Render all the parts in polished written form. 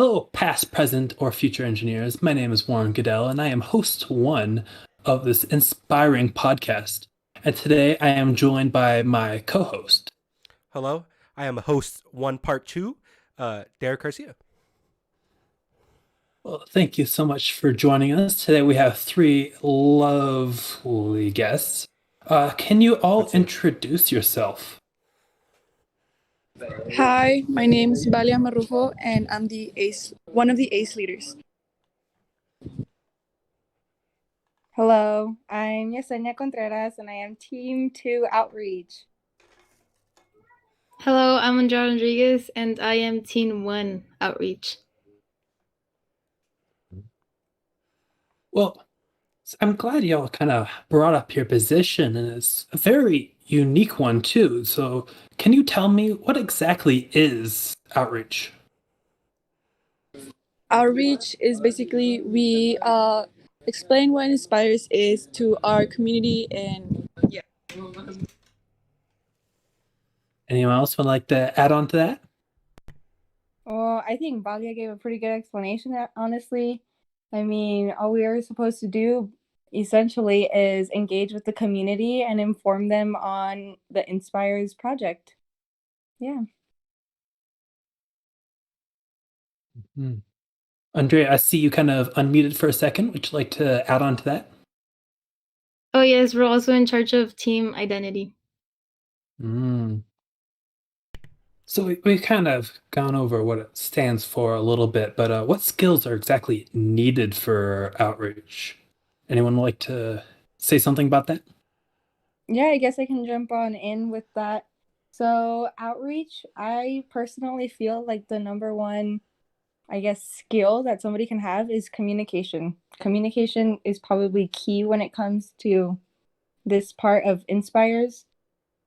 Hello, past, present, or future engineers. My name is Warren Goodell, and I am host one of this InSPREing podcast. And today I am joined by my co host. Hello, I am host one part two, Derek Garcia. Well, thank you so much for joining us. Today we have three lovely guests. Can you all introduce yourself? Hi, my name is Valia Marrufo, and I'm one of the ACE leaders. Hello, I'm Yesenia Contreras, and I am Team 2 Outreach. Hello, I'm Andrea Rodriguez, and I am Team 1 Outreach. Well, I'm glad y'all kind of brought up your position, and it's a very unique one, too. So, can you tell me what exactly is outreach? Outreach is basically we explain what Inspires is to our community, and yeah. Anyone else would like to add on to that? Well, I think Valia gave a pretty good explanation, honestly. I mean, all we are supposed to do essentially is engage with the community and inform them on the Inspires project. Yeah. Mm-hmm. Andrea, I see you kind of unmuted for a second. Would you like to add on to that? Oh yes, we're also in charge of team identity. So we've kind of gone over what it stands for a little bit, but what skills are exactly needed for outreach? Anyone like to say something about that? Yeah, I guess I can jump on in with that. So outreach, I personally feel like the number one, I guess, skill that somebody can have is communication. Communication is probably key when it comes to this part of Inspires,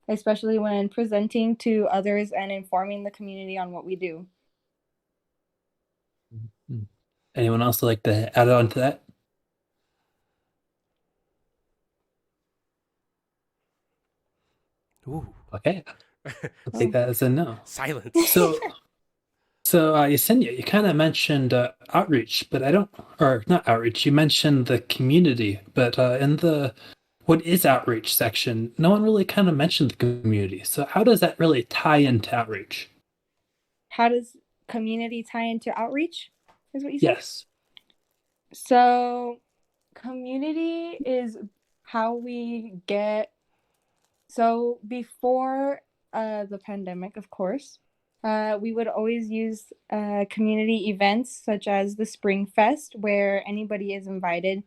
especially when presenting to others and informing the community on what we do. Anyone else like to add on to that? Ooh. Okay. I'll take that as a no. Silence. So Yesenia, you kind of mentioned outreach, but not outreach, you mentioned the community, but in the what is outreach section, no one really kind of mentioned the community. So how does that really tie into outreach? How does community tie into outreach? Is what you said? Yes. So community is how we get. So before the pandemic, of course, we would always use community events such as the Spring Fest, where anybody is invited,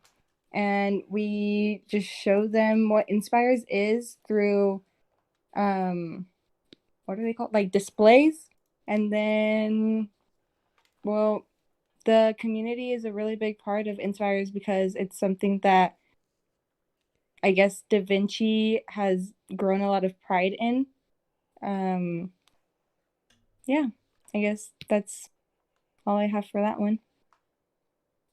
and we just show them what Inspires is through what are they called? Like displays. And then, well, the community is a really big part of Inspires because it's something that I guess Da Vinci has grown a lot of pride in. Yeah, I guess that's all I have for that one.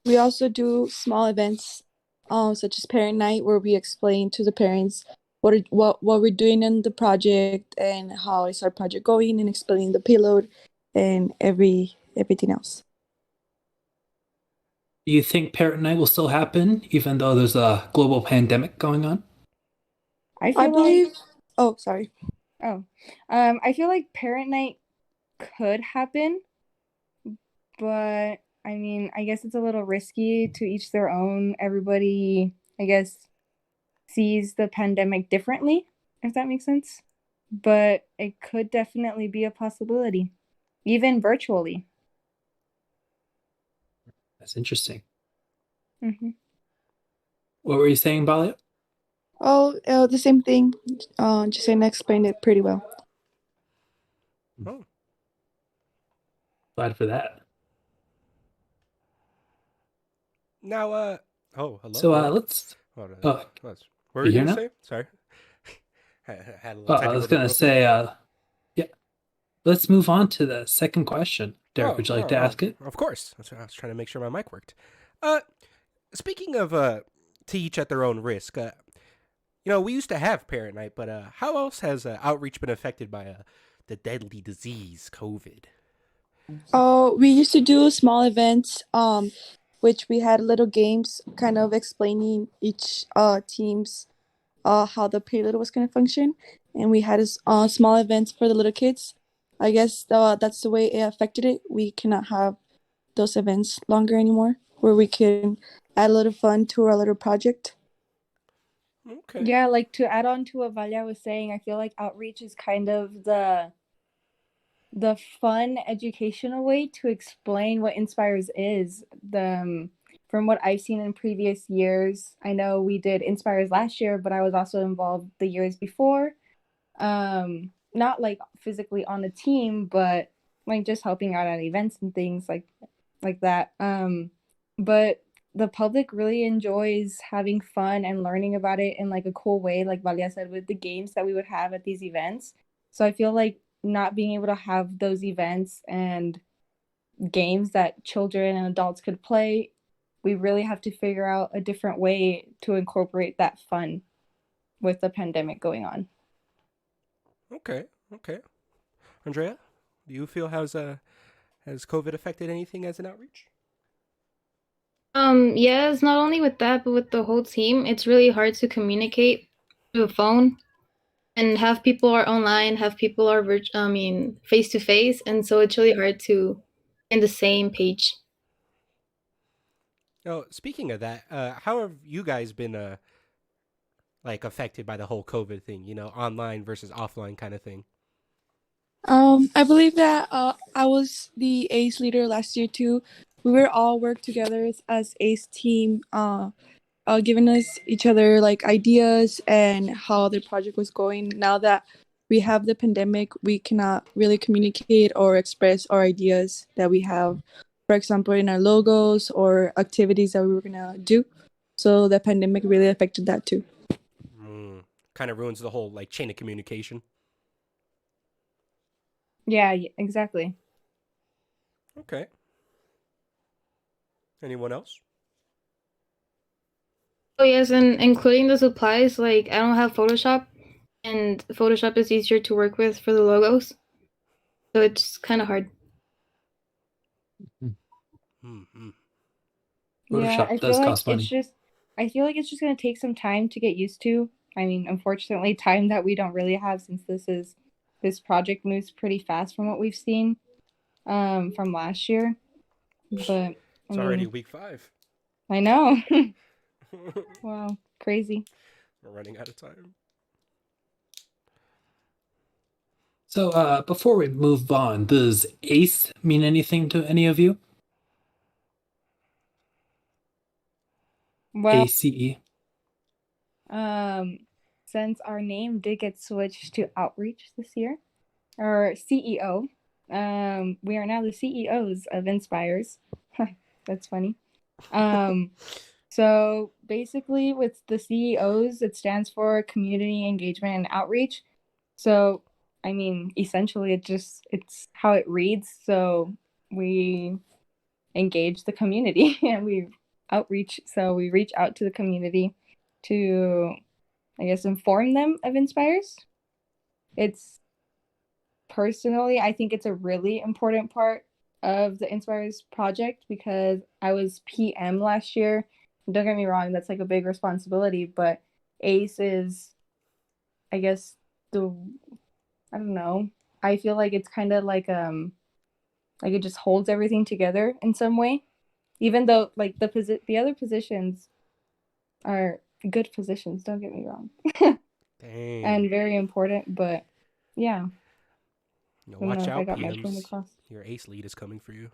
We also do small events, such as parent night, where we explain to the parents what we're doing in the project and how is our project going, and explaining the payload and everything else. Do you think Parent Night will still happen, even though there's a global pandemic going on? I believe. Oh, sorry. I feel like Parent Night could happen, but I mean, I guess it's a little risky. To each their own. Everybody, I guess, sees the pandemic differently, if that makes sense. But it could definitely be a possibility, even virtually. That's interesting. Mm-hmm. What were you saying, Balia? Oh, the same thing. Jasena explained it pretty well. Oh. Glad for that. Now, hello. So let's. What You were you here going to now? say? Sorry. Had a little I was technical going to say, yeah. Let's move on to the second question. Derek, would you like to ask it? Of course. That's what I was trying to make sure my mic worked. Speaking of to each at their own risk, we used to have Parent Night, but how else has outreach been affected by the deadly disease, COVID? Oh, we used to do small events, which we had little games, kind of explaining each team's how the payload was gonna function, and we had small events for the little kids. I guess that's the way it affected it. We cannot have those events longer anymore, where we can add a little fun to our little project. Okay. Yeah, like to add on to what Valia was saying, I feel like outreach is kind of the fun educational way to explain what InSPIRES is. From what I've seen in previous years, I know we did InSPIRES last year, but I was also involved the years before. Not like physically on the team, but like just helping out at events and things like that. But the public really enjoys having fun and learning about it in like a cool way, like Valia said, with the games that we would have at these events. So I feel like not being able to have those events and games that children and adults could play, we really have to figure out a different way to incorporate that fun with the pandemic going on. Okay. Andrea, do you feel has COVID affected anything as an outreach? Yes, not only with that, but with the whole team, it's really hard to communicate through a phone, and half people are online, half people are face to face, and so it's really hard to in the same page. Oh, speaking of that, how have you guys been like affected by the whole COVID thing? Online versus offline kind of thing. I believe that I was the ACE leader last year too. We were all work together as ACE team, giving us each other like ideas and how the project was going. Now that we have the pandemic, we cannot really communicate or express our ideas that we have, for example, in our logos or activities that we were gonna do. So the pandemic really affected that too. Kind of ruins the whole like chain of communication. Yeah, exactly. Okay. Anyone else? Oh yes, and including the supplies, like I don't have Photoshop, and Photoshop is easier to work with for the logos, so it's kind of hard. Mm-hmm. Yeah, Photoshop does cost money. I feel like it's just going to take some time to get used to. I mean, unfortunately, time that we don't really have since this project moves pretty fast from what we've seen from last year. But It's already week 5. I know. Wow, crazy. We're running out of time. So before we move on, does ACE mean anything to any of you? Well, ACE? since our name did get switched to Outreach this year, or CEO, we are now the CEOs of InSPIRES. That's funny. So basically, with the CEOs, it stands for Community Engagement and Outreach. So, I mean, essentially, it's how it reads. So we engage the community and we outreach. So we reach out to the community to, I guess, inform them of InSPIRES. It's personally, I think it's a really important part of the InSPIRES project because I was PM last year. Don't get me wrong, that's like a big responsibility, but ACE is, I guess, I don't know. I feel like it's kind of like it just holds everything together in some way. Even though like the other positions are good positions, don't get me wrong. Dang. And very important, but yeah. Watch out, I got my point PMs. across. Your ACE lead is coming for you.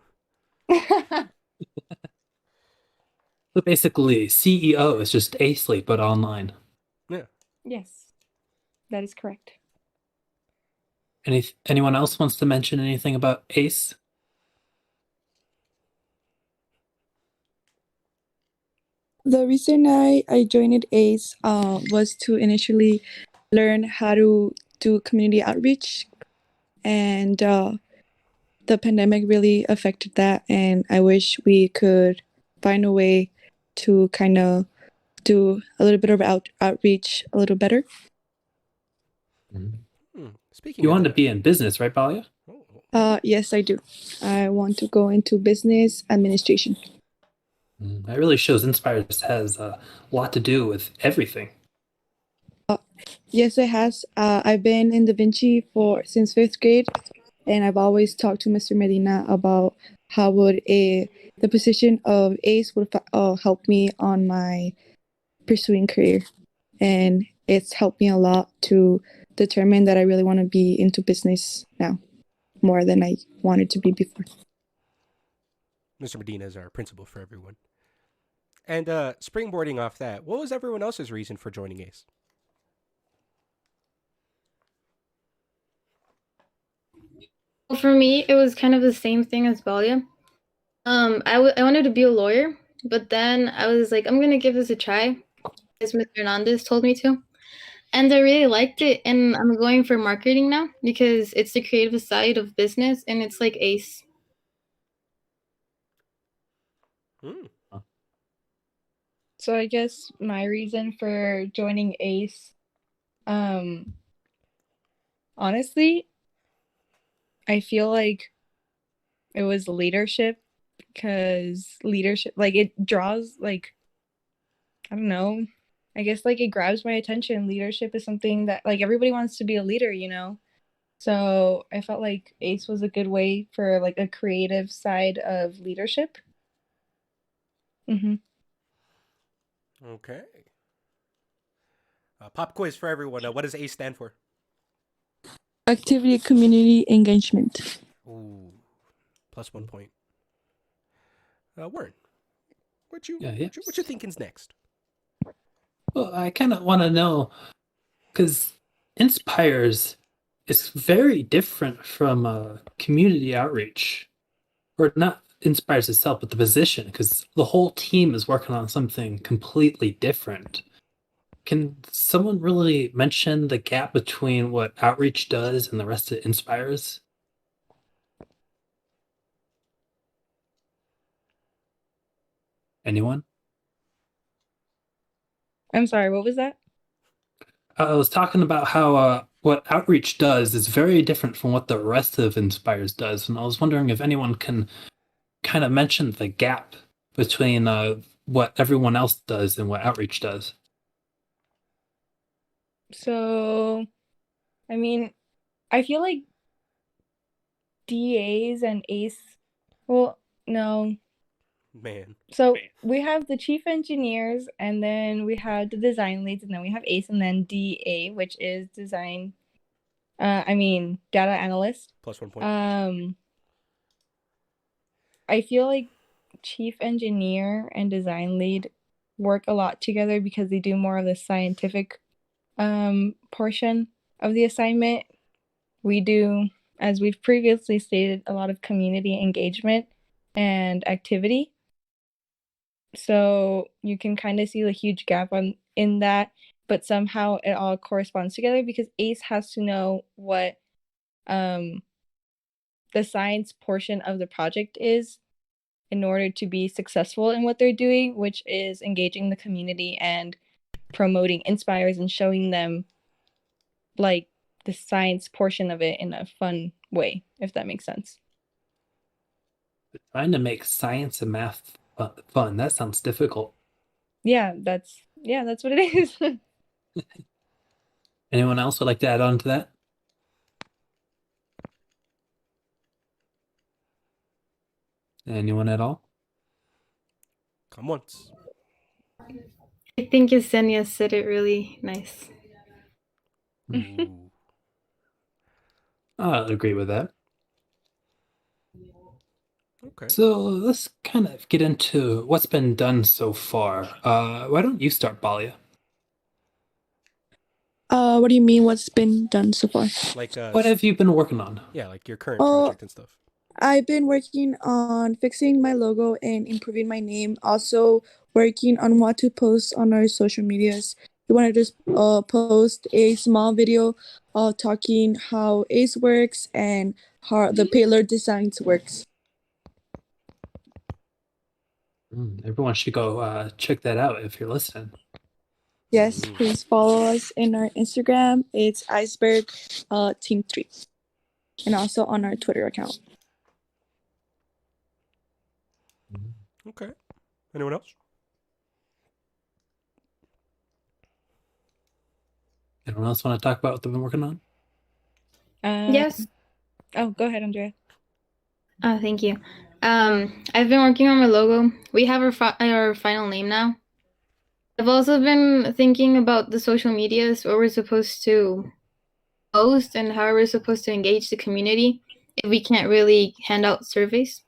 So basically, CEO is just ACE lead, but online. Yeah. Yes, that is correct. Anyone else wants to mention anything about ACE? The reason I joined ACE was to initially learn how to do community outreach, and the pandemic really affected that. And I wish we could find a way to kind of do a little bit of outreach a little better. Speaking You of wanted that, to be in business, right, Balia? Yes, I do. I want to go into business administration. That really shows Inspires has a lot to do with everything. Yes, it has. I've been in Da Vinci since 5th grade, and I've always talked to Mr. Medina about how would the position of ACE would help me on my pursuing career, and it's helped me a lot to determine that I really want to be into business now more than I wanted to be before. Mr. Medina is our principal for everyone. And springboarding off that, what was everyone else's reason for joining ACE? Well, for me, it was kind of the same thing as Valia. I wanted to be a lawyer, but then I was like, I'm gonna give this a try, as Mr. Hernandez told me to. And I really liked it, and I'm going for marketing now because it's the creative side of business, and it's like ACE. So I guess my reason for joining ACE, honestly, I feel like it was leadership, because leadership, like, it draws, like, I don't know, I guess, like, it grabs my attention. Leadership is something that, like, everybody wants to be a leader, you know? So I felt like ACE was a good way for, like, a creative side of leadership. Okay. Pop quiz for everyone. What does ACE stand for? Activity community engagement. Ooh, plus 1 point. Warren, what you thinking's next? Well, I kind of want to know, because Inspires is very different from community outreach, or not Inspires itself, but the position, because the whole team is working on something completely different. Can someone really mention the gap between what outreach does and the rest of Inspires? Anyone? I'm sorry, what was that? I was talking about how what outreach does is very different from what the rest of Inspires does, and I was wondering if anyone can kind of mention the gap between what everyone else does and what outreach does. So, I mean, I feel like DAs and ACE, well, no. Man. So we have the chief engineers, and then we have the design leads, and then we have ACE, and then DA, which is data analyst. Plus 1 point. I feel like chief engineer and design lead work a lot together because they do more of the scientific portion of the assignment. We do, as we've previously stated, a lot of community engagement and activity. So you can kind of see the huge gap in that, but somehow it all corresponds together because ACE has to know what the science portion of the project is in order to be successful in what they're doing, which is engaging the community and promoting Inspires and showing them, like, the science portion of it in a fun way, if that makes sense. Trying to make science and math fun, that sounds difficult. Yeah, that's what it is. Anyone else would like to add on to that? Anyone at all? Come once. I think Yesenia said it really nice. Ooh. I'll agree with that. Okay. So let's kind of get into what's been done so far. Why don't you start, Balia? What do you mean? What's been done so far? Like What have you been working on? Yeah, like your current project and stuff. I've been working on fixing my logo and improving my name. Also working on what to post on our social medias. We want to just post a small video talking how ACE works and how the Payload Designs works. Everyone should go check that out if you're listening. Yes, please follow us in our Instagram. It's iceberg team 3. and also on our Twitter account. Okay. Anyone else? Anyone else want to talk about what they've been working on? Yes. Oh, go ahead, Andrea. Thank you. I've been working on my logo. We have our final name now. I've also been thinking about the social medias, what we're supposed to post and how we're supposed to engage the community if we can't really hand out surveys.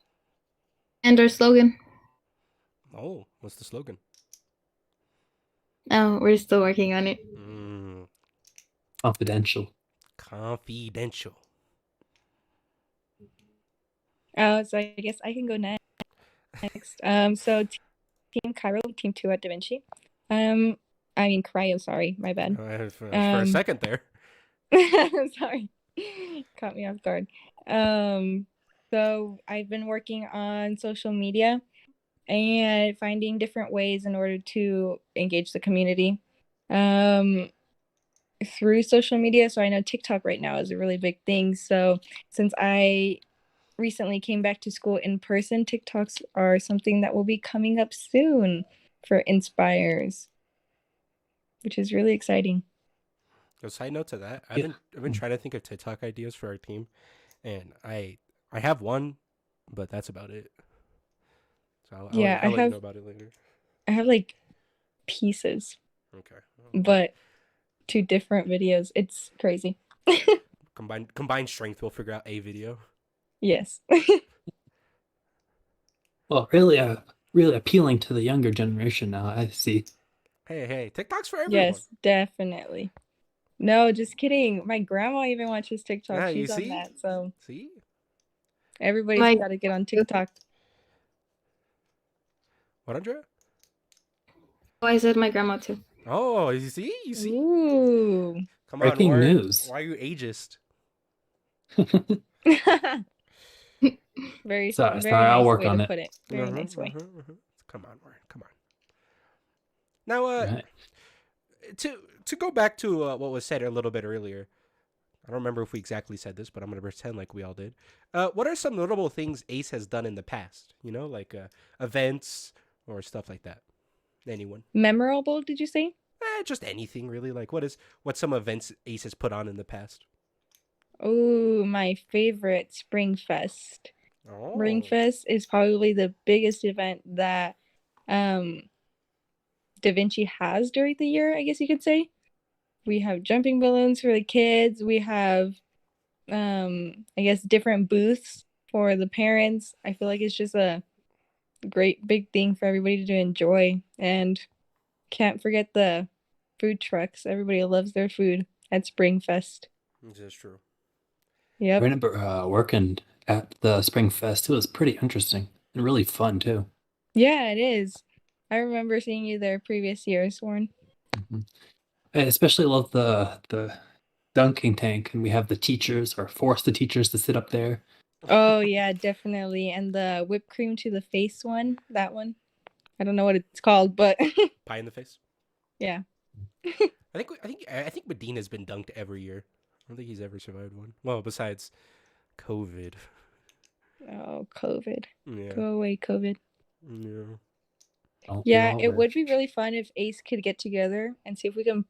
And our slogan. Oh, what's the slogan? Oh, we're still working on it. Confidential. Confidential. Oh, so I guess I can go next. So Team Cairo, Team 2 at Da Vinci. I mean Cryo, sorry, my bad. For a second there. Sorry. Caught me off guard. So I've been working on social media and finding different ways in order to engage the community through social media. So I know TikTok right now is a really big thing. So since I recently came back to school in person, TikToks are something that will be coming up soon for InSPREs, which is really exciting. A side note to that, Yeah. I've been trying to think of TikTok ideas for our team, and I have one, but that's about it. So I'll let you know about it later. I have like pieces, Okay. but 2 different videos. It's crazy. Combined strength, we'll figure out a video. Yes. Well, really appealing to the younger generation now, I see. Hey, TikTok's for everyone. Yes, definitely. No, just kidding. My grandma even watches TikTok. Yeah, you She's on see? that, so See? everybody's got to get on TikTok. What, Andrea? Oh, I said my grandma too. Oh, you see? Ooh. Come Breaking on, news. Why are you ageist? Very Sorry, very I'll nice work way on to it. put it. Very nice way. Come on, Warren. Come on. Now, Right. to go back to what was said a little bit earlier, I don't remember if we exactly said this, but I'm going to pretend like we all did. What are some notable things Ace has done in the past? You know, like events or stuff like that. Anyone? Memorable, did you say? Just anything really. Like what's some events Ace has put on in the past? Oh, my favorite, Spring Fest. Oh. Spring Fest is probably the biggest event that Da Vinci has during the year, I guess you could say. We have jumping balloons for the kids. We have I guess different booths for the parents. I feel like it's just a great big thing for everybody to enjoy, and can't forget the food trucks. Everybody loves their food at Spring Fest. This is true. Yep. I remember working at the Spring Fest. It was pretty interesting and really fun too. Yeah, it is. I remember seeing you there previous years, Warren. Mhm. I especially love the dunking tank, and we have the teachers or force the teachers to sit up there. Oh yeah, definitely. And the whipped cream to the face one, that one. I don't know what it's called, but Pie in the face. yeah. I think Medina's been dunked every year. I don't think he's ever survived one. Well, besides COVID. Oh, COVID. Yeah. Go away, COVID. Yeah. Don't be Yeah, all it would rich. be really fun if Ace could get together and see if we can,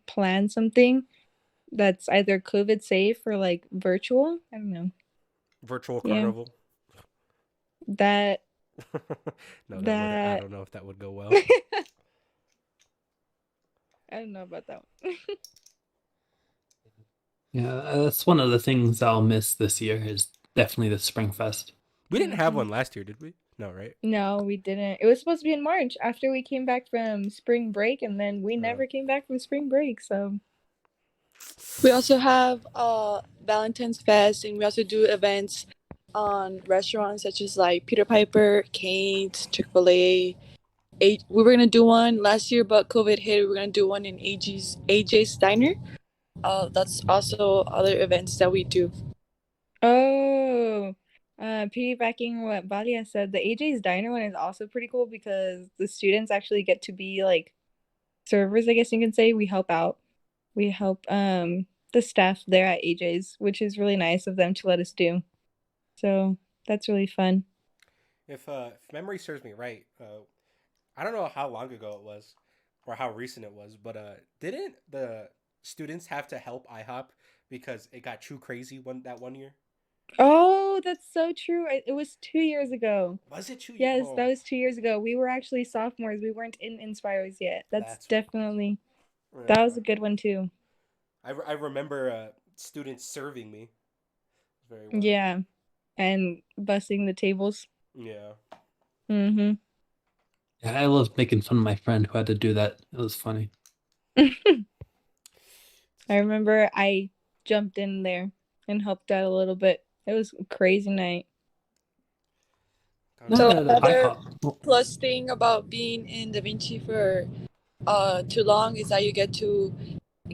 plan something that's either COVID safe or like virtual. I don't know. Virtual Yeah. carnival. That No, I that don't know if that would go well. I don't know about that one. Yeah, that's one of the things I'll miss this year is definitely the Spring Fest. We didn't have one last year, did we? No, right? No, we didn't. It was supposed to be in March after we came back from spring break, and then we never came back from spring break, so We also have Valentine's Fest, and we also do events on restaurants such as like Peter Piper, Cane's, Chick-fil-A. We were gonna do one last year, but COVID hit. We were gonna do one in AJ's Diner. That's also other events that we do. oh, piggybacking what Valia said, the AJ's Diner one is also pretty cool because the students actually get to be like servers, I guess you can say. We help out. We help the staff there at AJ's, which is really nice of them to let us do. So that's really fun. If memory serves me right, I don't know how long ago it was or how recent it was, but didn't the students have to help IHOP because it got too crazy that one year? Oh, that's so true. It was 2 years ago. Was it 2 years? Yes, Oh, that was 2 years ago. We were actually sophomores. We weren't in InSPREs yet. That's definitely, that was a good one too. I remember students serving me very well. Yeah, and bussing the tables. Yeah. Mm-hmm. Yeah, I loved making fun of my friend who had to do that. It was funny. I remember I jumped in there and helped out a little bit. It was a crazy night. So Not at another IHOP. plus thing about being in Da Vinci for too long is that you get to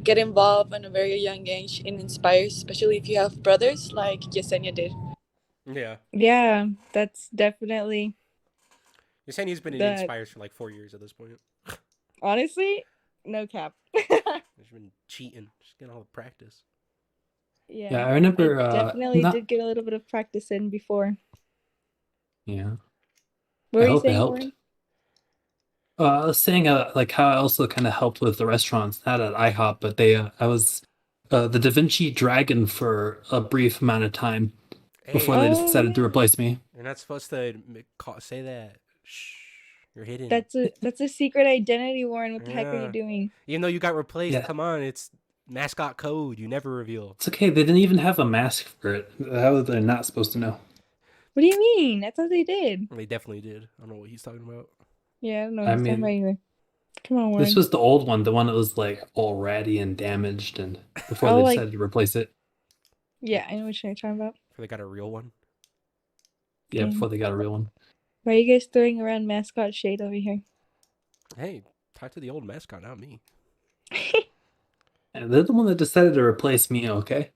get involved in a very young age in Inspire, especially if you have brothers like Yesenia did. Yeah. Yeah, that's definitely. Yesenia's been in Inspires for like 4 years at this point. Honestly, no cap. She's been cheating. She's getting all the practice. Yeah, I remember. I definitely did get a little bit of practice in before. Yeah. What were you hope it saying, helped. Warren? I was saying like how I also kind of helped with the restaurants, not at IHOP, but I was the Da Vinci Dragon for a brief amount of time before they decided to replace me. You're not supposed to say that. Shh. You're hidden. That's a secret identity, Warren. What the heck are you doing? Even though you got replaced, come on, it's mascot code. You never reveal. It's okay. They didn't even have a mask for it. How are they not supposed to know? What do you mean? I thought they did. They definitely did. I don't know what he's talking about. Yeah, I don't know what he's talking about either. Come on, Warren. This was the old one, the one that was like all ratty and damaged, and before they decided to replace it. Yeah, I know what you're talking about. Before they got a real one. Yeah, before they got a real one. Why are you guys throwing around mascot shade over here? Hey, talk to the old mascot, not me. And they're the one that decided to replace me, okay?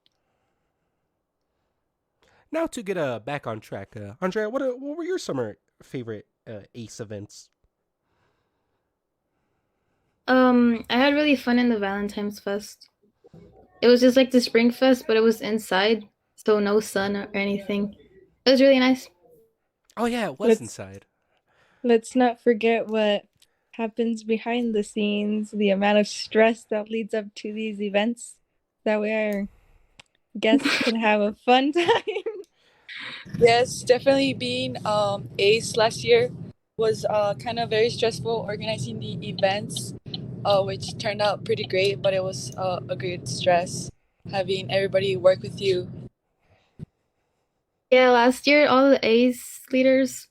Now to get back on track, Andrea, what were your summer favorite ACE events? I had really fun in the Valentine's Fest. It was just like the Spring Fest, but it was inside, so no sun or anything. It was really nice. Oh yeah, it was inside. Let's not forget what happens behind the scenes, the amount of stress that leads up to these events. That way our guests can have a fun time. Yes, definitely being ACE last year was kind of very stressful organizing the events, which turned out pretty great, but it was a great stress having everybody work with you. Yeah, last year all the ACE leaders,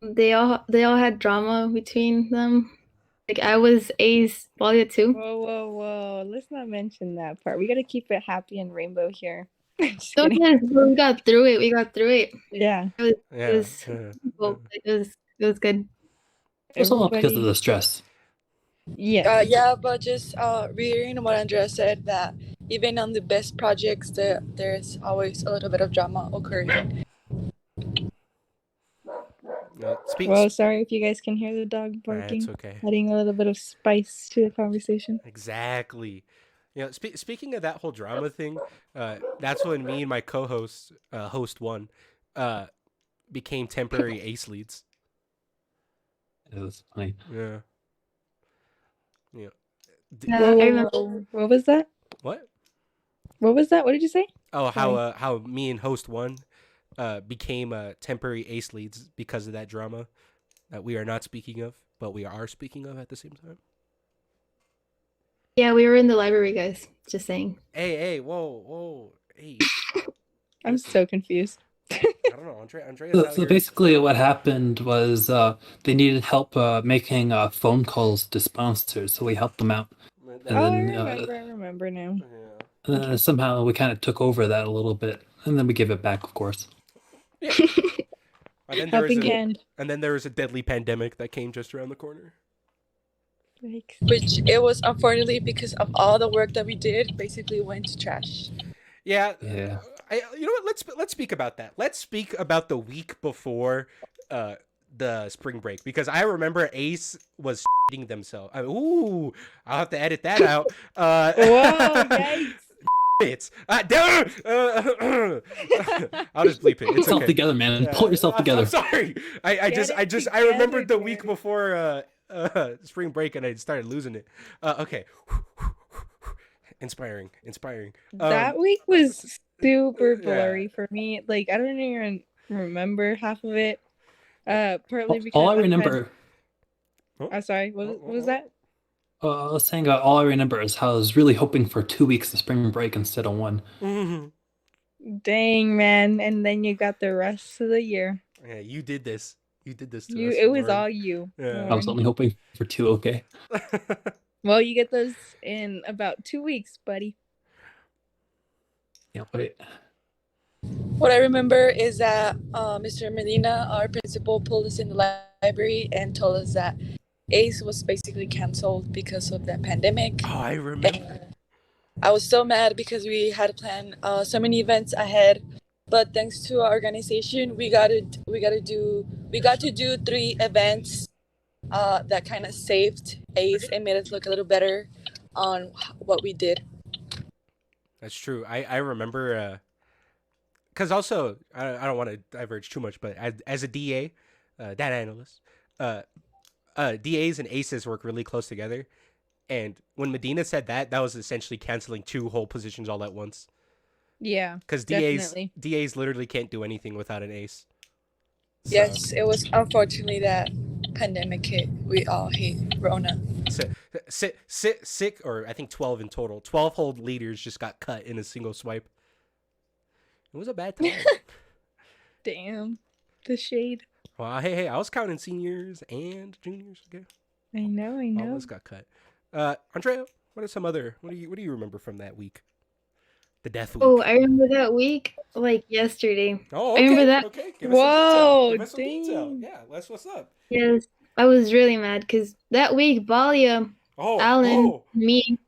they all had drama between them. Like I was ACE Volume 2. Whoa. Let's not mention that part. We gotta keep it happy and rainbow here. We got through it. Yeah. It was good. It was all because of the stress. Yeah, but just reiterating what Andrea said, that even on the best projects, there's always a little bit of drama occurring. Well, sorry if you guys can hear the dog barking. It's okay. Adding a little bit of spice to the conversation. Exactly. You know, speaking of that whole drama thing, that's when me and my co-host, host one, became temporary ACE leads. It was funny. Yeah. What was that? What? What was that? What did you say? Oh, how me and host one became temporary ACE leads because of that drama that we are not speaking of, but we are speaking of at the same time. Yeah, we were in the library, guys. Just saying. Hey, whoa, hey. I'm so confused. I don't know, Andrea. So basically, what happened was they needed help making phone calls to sponsors, so we helped them out. And I remember now. And then somehow we kind of took over that a little bit, and then we give it back, of course. Yeah. And then there was a deadly pandemic that came just around the corner. Which it was, unfortunately, because of all the work that we did, basically went to trash. Yeah. You know what? Let's speak about that. Let's speak about the week before the spring break, because I remember Ace was shitting themselves. I'll have to edit that out. Whoa, yikes. It's I'll just bleep it. Pull It's yourself okay. together, man. Pull yourself I'm together. sorry. I remembered the week before spring break and I started losing it. Okay. Inspiring. That week was super yeah. blurry for me. Like I don't even remember half of it. Partly because All I I had- remember, sorry, what was that? I was saying, all I remember is how I was really hoping for 2 weeks of spring break instead of one. Dang, man! And then you got the rest of the year. Yeah, you did this. You did this to You, us. it was Lauren. all you. Yeah. I was only hoping for 2. Okay. Well, you get those in about 2 weeks, buddy. Can't wait. What I remember is that Mr. Medina, our principal, pulled us in the library and told us that ACE was basically canceled because of the pandemic. Oh, I remember. And I was so mad because we had planned so many events ahead, but thanks to our organization, we got to do 3 events that kind of saved ACE and made us look a little better on what we did. That's true. I remember because also I don't want to diverge too much, but as a DA, data analyst, DAs and ACEs work really close together. And when Medina said that was essentially canceling 2 whole positions all at once. Yeah, because DAs literally can't do anything without an ACE. So. Yes, it was unfortunately that pandemic hit. We all hate Rona. Sick, or I think 12 in total. 12 whole leaders just got cut in a single swipe. It was a bad time. Damn, the shade. Well, hey, I was counting seniors and juniors. Okay. I know. All those got cut. Andrea, what do you remember from that week? The death week. Oh, I remember that week like yesterday. Oh, okay. I remember that. Okay. Give us some detail. Yeah, what's up. Yes, I was really mad because that week, Balia, Alan, me,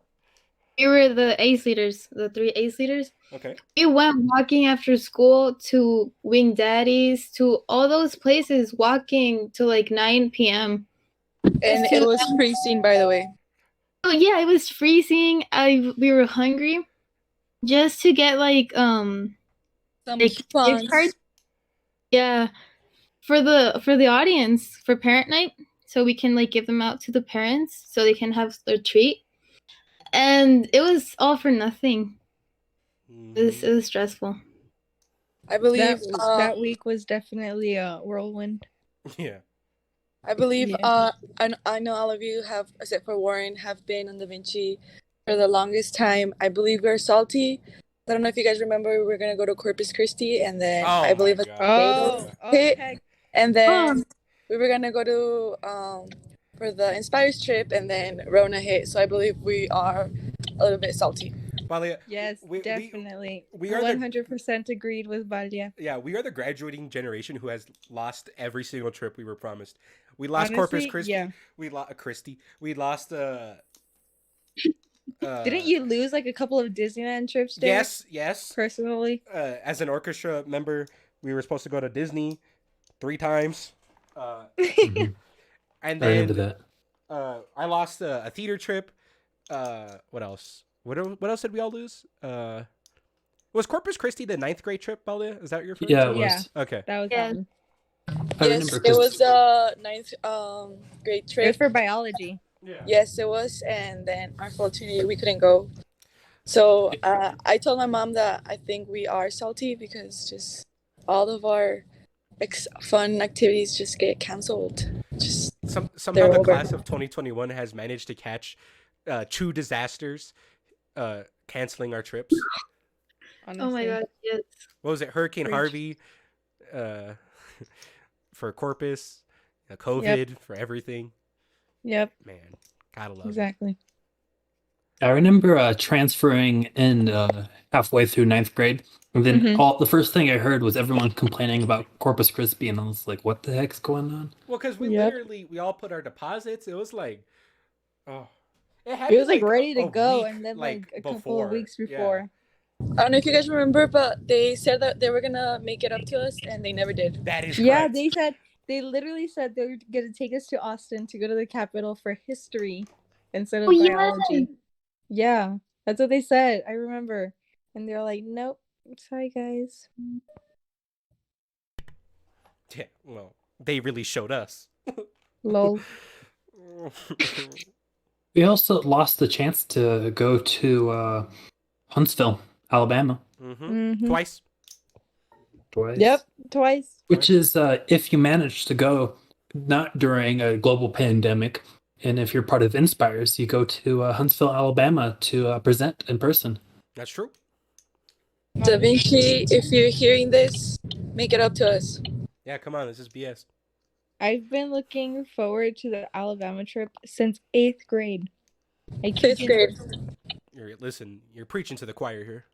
we were the ACE leaders, the 3 ACE leaders. Okay. We went walking after school to Wing Daddies, to all those places, walking to like 9 p.m. And it was freezing, by the way. Oh yeah, it was freezing. We were hungry, just to get like some gift cards. Yeah, for the audience for parent night, so we can like give them out to the parents so they can have their treat. And it was all for nothing. It was stressful. I believe that week was definitely a whirlwind. Yeah. I believe I know all of you have, except for Warren, have been on Da Vinci for the longest time. I believe we're salty. I don't know if you guys remember, we were gonna go to Corpus Christi, and then I believe hit, and then we were gonna go to for the InSPREing trip, and then Rona hit. So I believe we are a little bit salty. Valia, yes, definitely. We are 100% agreed with Valia. Yeah, we are the graduating generation who has lost every single trip we were promised. We lost Corpus Christi. Yeah. We lost Christy. We lost. Didn't you lose like a couple of Disneyland trips? There? Yes. Personally, as an orchestra member, we were supposed to go to Disney 3 times. And then I lost a theater trip. What else? What else did we all lose? Was Corpus Christi the 9th grade trip, Baldia? Is that your first? Yeah, it was. Yeah. Okay. That was fun. Yes, it was the 9th grade trip. It was for biology. Yeah. Yes, it was, and then unfortunately we couldn't go. So I told my mom that I think we are salty because just all of our fun activities just get canceled. Just somehow the class of 2021 has managed to catch 2 disasters canceling our trips. Honestly. Oh my god, yes. What was it? Hurricane Harvey for Corpus, COVID for everything. Yep. Man, gotta love exactly. I remember transferring in halfway through 9th grade. And then the first thing I heard was everyone complaining about Corpus Christi, and I was like, what the heck's going on? Well, because we we all put our deposits. It was like, it was like ready to go, and then like a couple of weeks before. I don't know if you guys remember, but they said that they were gonna make it up to us, and they never did. That is correct. They literally said they were gonna take us to Austin to go to the Capitol for history instead of biology. Yeah, that's what they said. I remember. And they're like, nope, sorry guys. Yeah, well, they really showed us. Lol. We also lost the chance to go to Huntsville, Alabama, Mm-hmm. Twice. twice. Yep, twice. Which is if you manage to go not during a global pandemic, and if you're part of InSPIRES, you go to Huntsville, Alabama to present in person. That's true. Da Vinci, if you're hearing this, make it up to us. Yeah, come on, this is BS. I've been looking forward to the Alabama trip since 8th grade. Fifth grade. Listen, you're preaching to the choir here.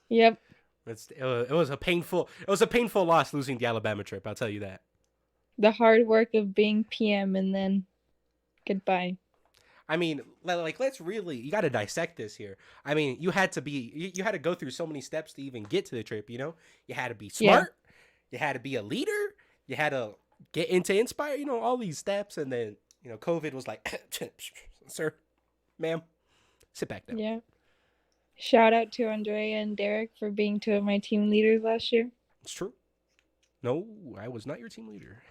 Yep. It was a painful loss losing the Alabama trip. I'll tell you that. The hard work of being PM and then goodbye. I mean, like, let's really, you got to dissect this here. I mean, you had to go through so many steps to even get to the trip, you know? You had to be smart. Yeah. You had to be a leader. You had to get into InSPIRE, you know, all these steps. And then, you know, COVID was like, sir, ma'am, sit back down. Yeah. Shout out to Andrea and Derek for being two of my team leaders last year. It's true. No, I was not your team leader.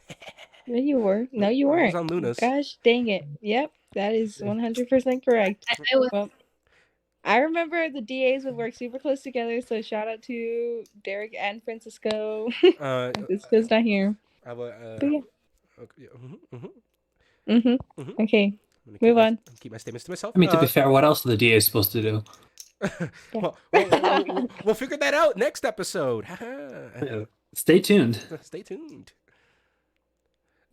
Yeah, you were. No, you I was weren't. on Luna's. Gosh, dang it. Yep, that is 100% correct. I was Well, I remember the DAs would work super close together, so shout out to Derek and Francisco. Francisco's not here. But yeah. Okay, Okay, move on. Keep my statements to myself. I mean, to be fair, what else are the DA supposed to do? We'll figure that out next episode. Stay tuned. Stay tuned.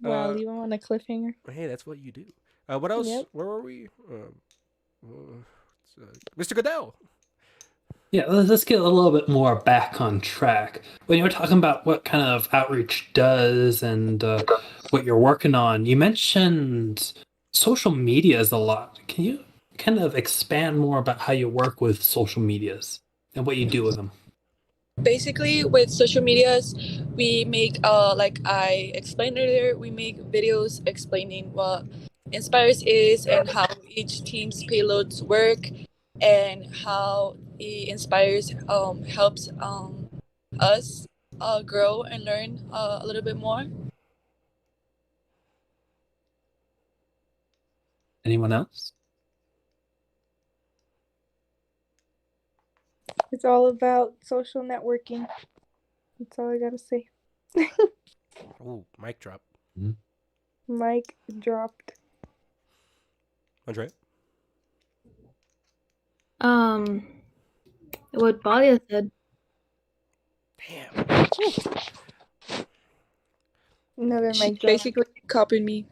Wow, leave them on a cliffhanger. Hey, that's what you do. What else? Yep. Where were we? Mr. Goodell. Yeah, let's get a little bit more back on track. When you were talking about what kind of outreach does and what you're working on, you mentioned social medias a lot. Can you kind of expand more about how you work with social medias and what you do with them? Basically, with social medias, we make, like I explained earlier, we make videos explaining what InSPIRES is and how each team's payloads work and how the InSPIRES helps us grow and learn a little bit more. Anyone else? It's all about social networking. That's all I gotta say. Oh, mic drop. Mic dropped. Andre? What Balia said. Damn. Another She mic drop. basically copied me.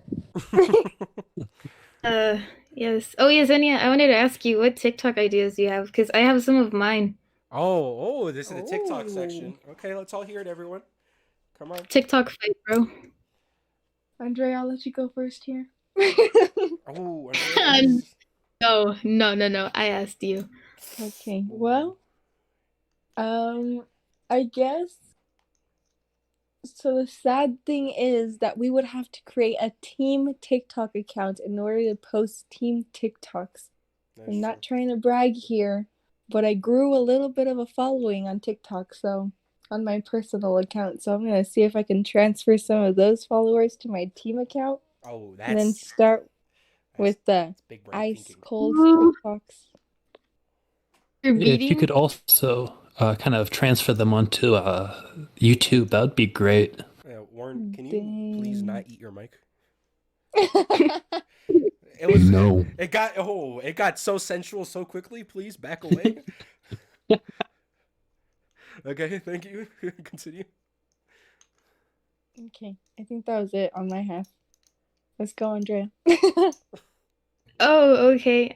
Yes. Oh, Yesenia, I wanted to ask you what TikTok ideas do you have? Because I have some of mine. Oh, this is the TikTok section. Okay, let's all hear it, everyone. Come on. TikTok fight, bro. Andre, I'll let you go first here. Oh, No. I asked you. Okay. Well, I guess. So the sad thing is that we would have to create a team TikTok account in order to post team TikToks. I'm not trying to brag here, but I grew a little bit of a following on TikTok, so on my personal account. So I'm gonna see if I can transfer some of those followers to my team account. Oh, and then start with the ice cold TikToks. If you could also kind of transfer them onto YouTube, that would be great. Warren, can you please not eat your mic? No. It got so sensual so quickly. Please back away. Okay, thank you. Continue. Okay, I think that was it on my half. Let's go, Andrea. Oh, okay.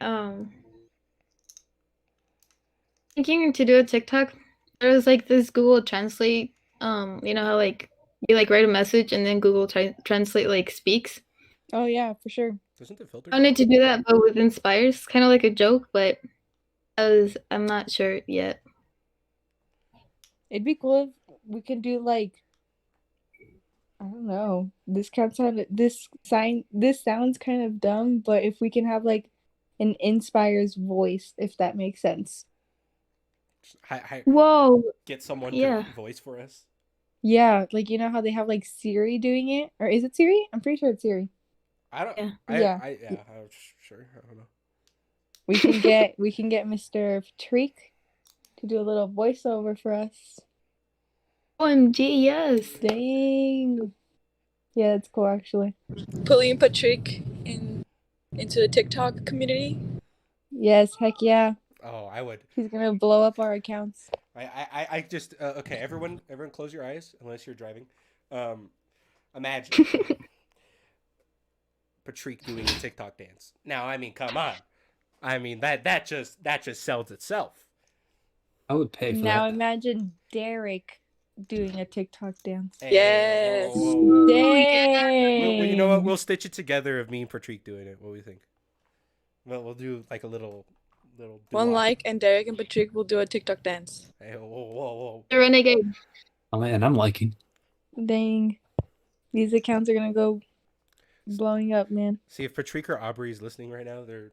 Thinking to do a TikTok. There was like this Google Translate. You know how like you like write a message and then Google Translate like speaks. Oh yeah, for sure. Doesn't it filter? I wanted to do that, but with InSPIRES, kind of like a joke, but I'm not sure yet. It'd be cool if we could do like, I don't know. This sounds kind of dumb, but if we can have like an InSPIRES voice, if that makes sense. Whoa. Get someone Yeah. to voice for us. Yeah, like you know how they have like Siri doing it, or is it Siri? I'm pretty sure it's Siri. I don't. Yeah. Yeah. I'm sure. I don't know. We can get Mr. Treek to do a little voiceover for us. OMG, yes. Dang. Yeah, that's cool actually. Pulling Patrick into the TikTok community. Yes, heck yeah. Oh, I would. He's gonna blow up our accounts. I just okay. Everyone, close your eyes unless you're driving. Imagine Patrick doing a TikTok dance. Now, I mean, come on. I mean that just sells itself. I would pay for Now that. imagine Derek doing a TikTok dance. Hey, Yes. whoa. Dang. You know what? We'll stitch it together of me and Patrick doing it. What do you think? Well, we'll do like a little. One doo-wop. like, and Derek and Patrick will do a TikTok dance. Hey, whoa. The renegade. Oh, and I'm liking. Dang. These accounts are gonna go blowing up, man. See if Patrick or Aubrey is listening right now. They're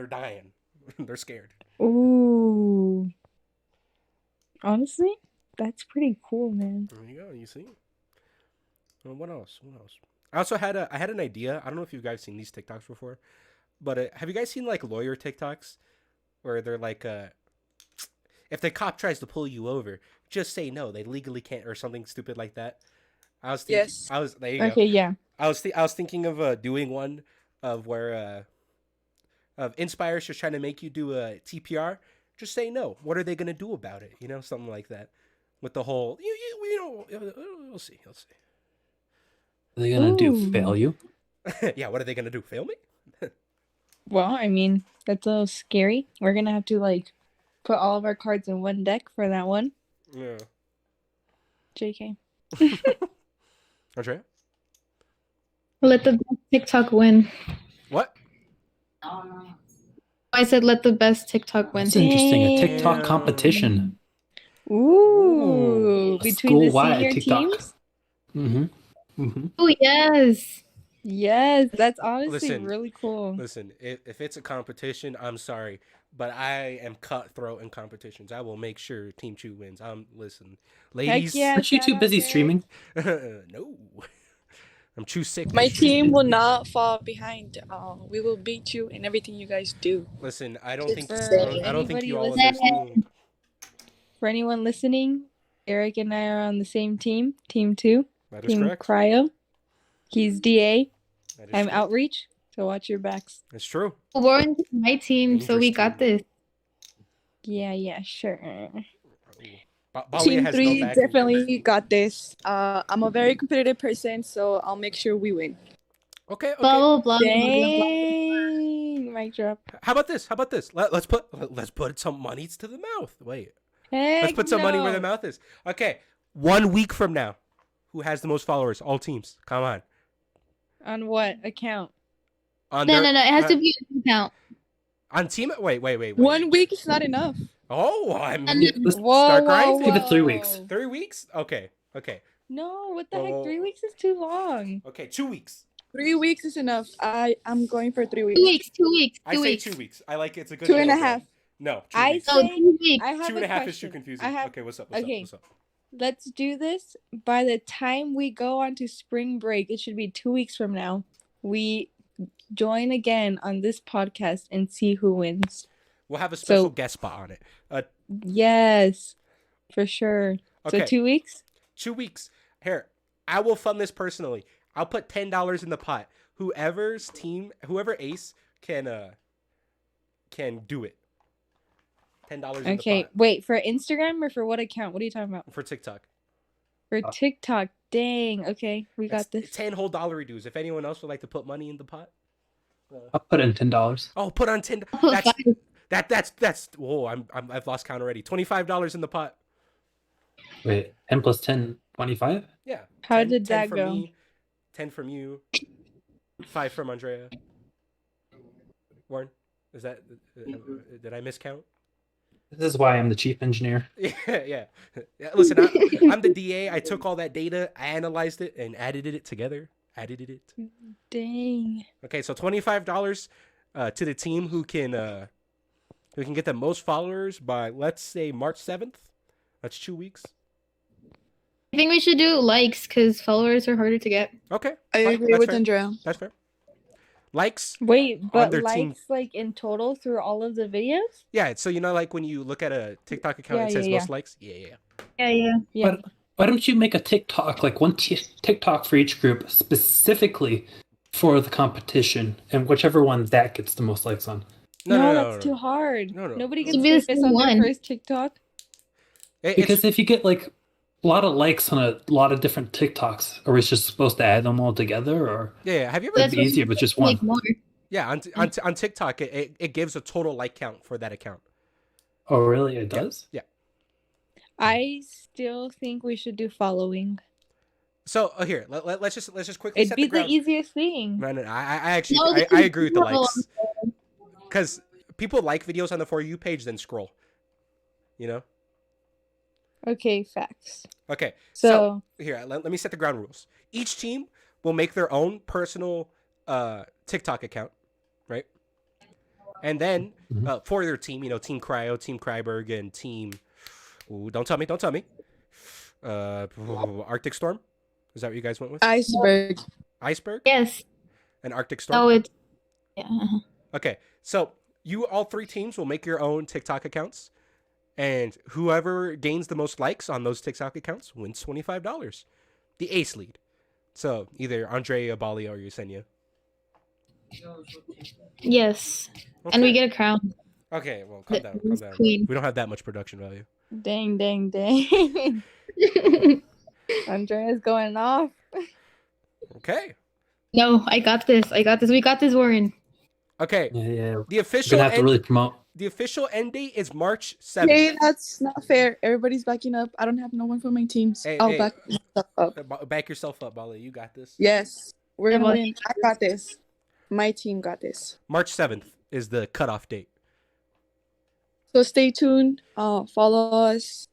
dying. They're scared. Ooh. Honestly, that's pretty cool, man. There you go. You see. Well, what else? I also had an idea. I don't know if you guys seen these TikToks before, but have you guys seen like lawyer TikToks where they're like, if the cop tries to pull you over, just say no. They legally can't, or something stupid like that. I was thinking, Yes. there you go. Okay, yeah. I was thinking of doing one of where of InSPRE's just trying to make you do a TPR. Just say no. What are they gonna do about it? You know, something like that. With the whole, you know, we'll see. Are they gonna do Ooh. fail you? Yeah, what are they gonna do? Fail me? Well, I mean, that's a little scary. We're gonna have to like put all of our cards in one deck for that one. Yeah. JK. Andrea? Let the best TikTok win. What? I said let the best TikTok win. That's interesting. A TikTok Damn. competition. Ooh, between the School-wide senior TikTok. teams. Oh yes. Yes, that's honestly Listen. really cool. Listen, if it's a competition, I'm sorry, but I am cutthroat in competitions. I will make sure Team Chew wins. Listen, ladies. yeah. Aren't you shout too out, busy Derek. streaming? No, I'm too sick. My team will not fall behind. We will beat you in everything you guys do. Listen, I don't think For I don't think you all anybody understand. For anyone listening, Eric and I are on the same team, Team 2, That is Team correct. Cryo. He's DA. That is I'm true. Outreach, so watch your backs. It's true. We're on my team, so we Dangerous got team. this. Yeah, sure. Balia Team has 3 no backing. definitely got this. I'm a very competitive person, so I'll make sure we win. Okay. Blah blah blah. Dang, mic drop. How about this? Let's put some monies to the mouth. Wait. Heck Let's put some money where the no. mouth is. Okay. 1 week from now, who has the most followers? All teams. Come on. On what account? On No, their- it has to be an account. on team. Wait. 1 week is not enough. Oh, I mean, And- Let's Start grinding. Give it 3 weeks. 3 weeks. Okay. No, what the Whoa, heck? whoa. 3 weeks is too long. Okay. 2 weeks. 3 weeks is enough. I'm going for 3 weeks. 2 weeks. I say 2 weeks. I like it. It's a good. 2.5. middle ground. No. 2 I weeks. So say 2 weeks. I have 2.5 a is too question. confusing. I have. Okay. What's up? Okay. What's up? Let's do this. By the time we go on to spring break, it should be 2 weeks from now. We join again on this podcast and see who wins. We'll have a special So- guest spot on it. Yes, for sure. Okay. So 2 weeks? 2 weeks. Here, I will fund this personally. I'll put $10 in the pot. Whoever ace can do it. $10 in the Okay, pot wait, for Instagram or for what account? What are you talking about? for TikTok. For TikTok. Dang. Okay, we got That's this. 10 whole dollar dues. If anyone else would like to put money in the pot. I'll put in $10. Oh, put on 10. I'll put That's. Whoa, I've lost count already. $25 in the pot. Wait, 10 plus 10, 25? Yeah. How did 10 that from go? Me, 10 from you. 5 from Andrea. Warren, is that? Did I miscount? This is why I'm the chief engineer. Yeah. Listen, I'm the DA. I took all that data, I analyzed it, and added it together. Dang. Okay, so $25 to the team who can We can get the most followers by, let's say, March 7th. That's 2 weeks. I think we should do likes because followers are harder to get. Okay. I fine. agree That's with fair. Andrea. That's fair. Likes. Wait, but their team. likes like in total through all of the videos? Yeah, so like when you look at a TikTok account, it says most likes? Yeah. Yeah. Why don't you make a TikTok, like one TikTok for each group specifically for the competition, and whichever one that gets the most likes on? No, that's too hard. No. Nobody It gets should be the famous same on their one. first TikTok. Because if you get like a lot of likes on a lot of different TikToks, are we just supposed to add them all together, or Yeah. Have you ever? it'd be easier with just one? Like more. Yeah, on TikTok, it gives a total like count for that account. Oh, really? It does? Yeah. I still think we should do following. So here, let's just quickly It'd set be the ground. the easiest thing. No, I actually No, I because agree with the people- likes, because people like videos on the For You page, then scroll. You know. Okay, facts. Okay. So Here, let me set the ground rules. Each team will make their own personal TikTok account, right? And then for their team, Team Cryo, Team Kryberg, and Team. Ooh, don't tell me. Arctic Storm. Is that what you guys went with? Iceberg. Iceberg Yes. and Arctic Storm. Oh, it's yeah. Okay, so you all three teams will make your own TikTok accounts, and whoever gains the most likes on those TikTok accounts wins $25. The ace lead. So either Andrea, Balia, or Yesenia. Yes. Okay. And we get a crown. Okay, well, calm down. Queen. We don't have that much production value. dang. Andrea's going off. Okay. No, I got this. We got this, Warren. Okay. Yeah. The We're official gonna have to really promote. the official end date is March 7th. Hey, that's not fair. Everybody's backing up. I don't have no one for my teams. Hey, I'll hey. back myself up. Back yourself up, Balia. You got this. Yes, we're Yeah, gonna well- win. I got this. My team got this. March 7th is the cutoff date. So stay tuned. Follow us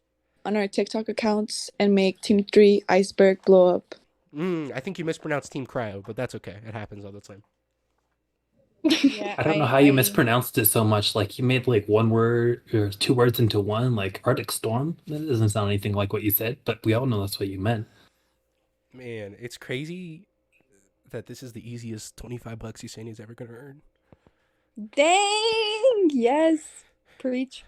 on our TikTok accounts and make Team 3 Iceberg blow up. I think you mispronounced Team Cryo, but that's okay. It happens all the time. Yeah, I don't know how you mispronounced it so much. Like you made like one word or two words into one, like Arctic Storm. That doesn't sound anything like what you said, but we all know that's what you meant. Man, it's crazy that this is the easiest $25 Yesenia's ever gonna earn. Dang. Yes. Preach.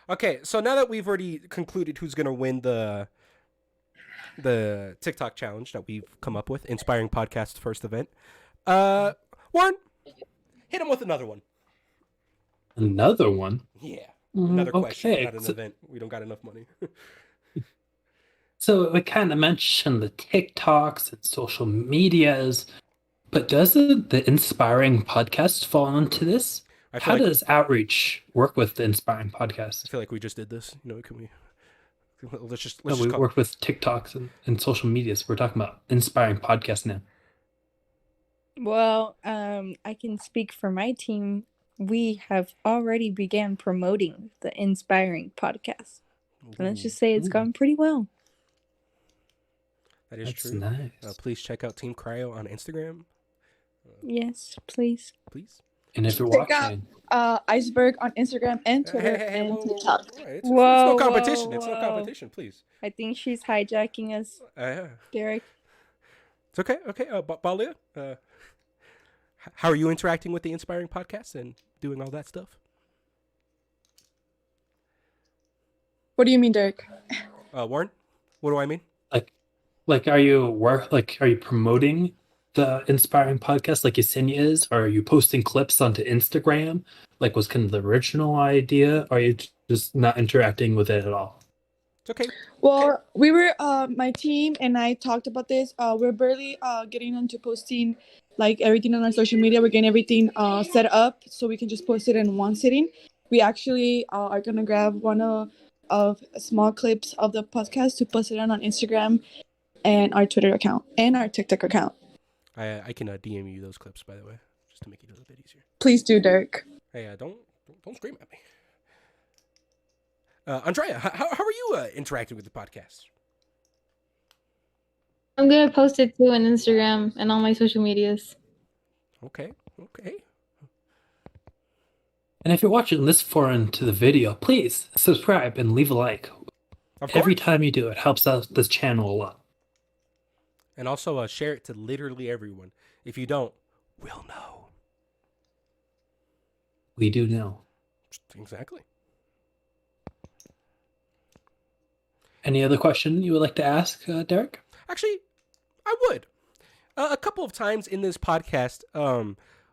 Okay, so now that we've already concluded who's gonna win the TikTok challenge that we've come up with, InSPREing Podcast first event, Warren, hit him with another one. Another one. Yeah, another question, Okay. not an event. We don't got enough money. So we kind of mentioned the TikToks and social medias, but doesn't the InSPREing Podcast fall into this? I feel How like does outreach work with the InSPREing Podcast? I feel like we just did this. Can we? Let's just No, we call. work with TikToks and social medias. We're talking about InSPREing Podcast now. Well, I can speak for my team. We have already began promoting the InSPREing Podcast. And let's just say it's gone pretty well. That is That's true. nice. Please check out Team Cryo on Instagram, Yes, please. please. And if you're Check out- watching, Iceberg on Instagram and Twitter and whoa, TikTok. whoa. It's Whoa, no competition. whoa, It's no whoa. competition. Please. I think she's hijacking us, Yeah. Derek. It's okay. Okay. Balia, how are you interacting with the InSPREing Podcast and doing all that stuff? What do you mean, Derek? Warren, what do I mean? are you promoting the InSPREing Podcast like Yesenia is, or are you posting clips onto Instagram? Like was kind of the original idea, or are you just not interacting with it at all? It's okay. Well, we were my team and I talked about this. We're barely getting into posting like everything on our social media. We're getting everything set up so we can just post it in one sitting. We actually are gonna grab one of small clips of the podcast to post it on Instagram and our Twitter account and our TikTok account. I can DM you those clips, by the way, just to make it a little bit easier. Please do, Derek. Hey, don't scream at me. Andrea, how are you interacting with the podcast? I'm gonna post it too on Instagram and all my social medias. Okay. And if you're watching this far into the video, please subscribe and leave a like. Of Every course. time you do, it helps out this channel a lot. And also share it to literally everyone. If you don't, we'll know. We do know. Exactly. Any other question you would like to ask, Derek? Actually, I would. A couple of times in this podcast,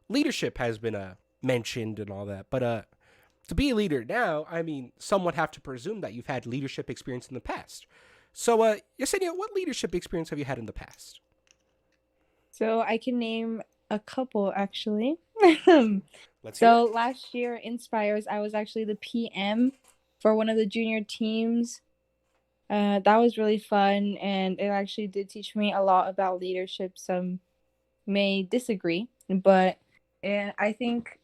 leadership has been mentioned and all that. But to be a leader now, I mean, some would have to presume that you've had leadership experience in the past. So, Yesenia, what leadership experience have you had in the past? So I can name a couple actually. Let's hear So it. last year, Inspires, I was actually the PM for one of the junior teams. That was really fun, and it actually did teach me a lot about leadership. Some may disagree, but I think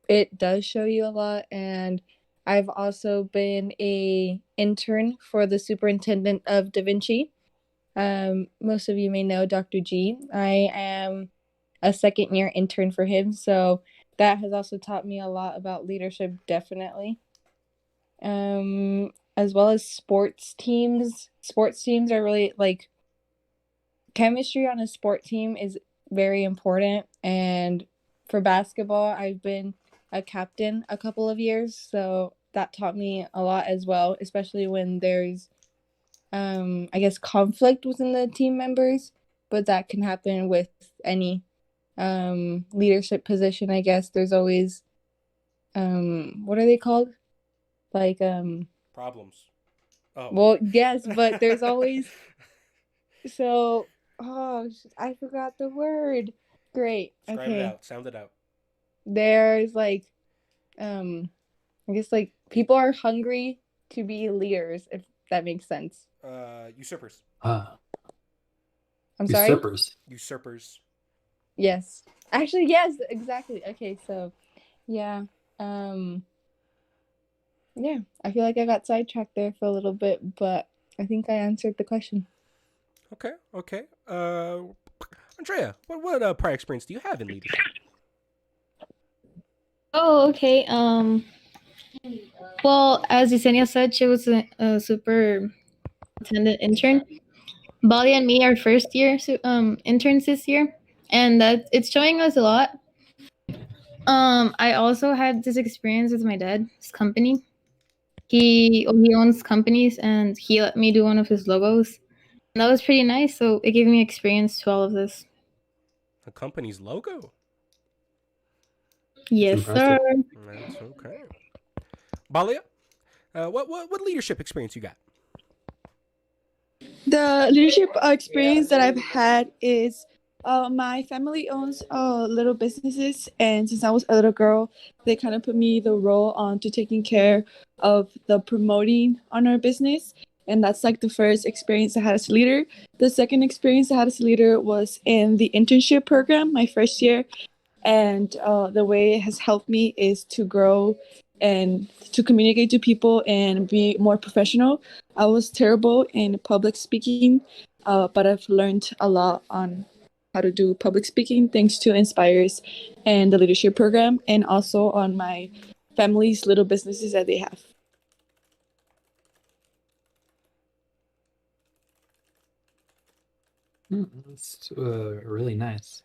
it does show you a lot. And I've also been a intern for the superintendent of Da Vinci. Most of you may know Dr. G. I am a second year intern for him, so that has also taught me a lot about leadership, definitely. As well as sports teams. Sports teams are really like chemistry on a sport team is very important. And for basketball, I've been a captain a couple of years, so that taught me a lot as well, especially when there's I guess conflict within the team members, but that can happen with any leadership position. I guess there's always what are they called? Like Problems. Oh. well, yes, but there's always so I forgot the word. Great. Describe Okay. it out. Sound it out. There's like I guess like people are hungry to be leaders, if that makes sense. Usurpers. I'm sorry? Usurpers. Yes. Actually, yes, exactly. Okay, so yeah. Yeah, I feel like I got sidetracked there for a little bit, but I think I answered the question. Okay. Andrea, what prior experience do you have in leadership? Oh, okay. Well, as Yesenia said, she was a superintendent intern. Bali and me are first year interns this year, and it's showing us a lot. I also had this experience with my dad's company. He owns companies, and he let me do one of his logos. And that was pretty nice. So it gave me experience to all of this. The company's logo. Yes, sir. That's okay. Balia, what leadership experience you got? The leadership experience that I've had is my family owns little businesses, and since I was a little girl, they kind of put me the role on to taking care of the promoting on our business. And that's like the first experience I had as a leader. The second experience I had as a leader was in the internship program, my first year. And the way it has helped me is to grow and to communicate to people and be more professional. I was terrible in public speaking, but I've learned a lot on how to do public speaking thanks to InSPREing and the leadership program, and also on my family's little businesses that they have. That's really nice.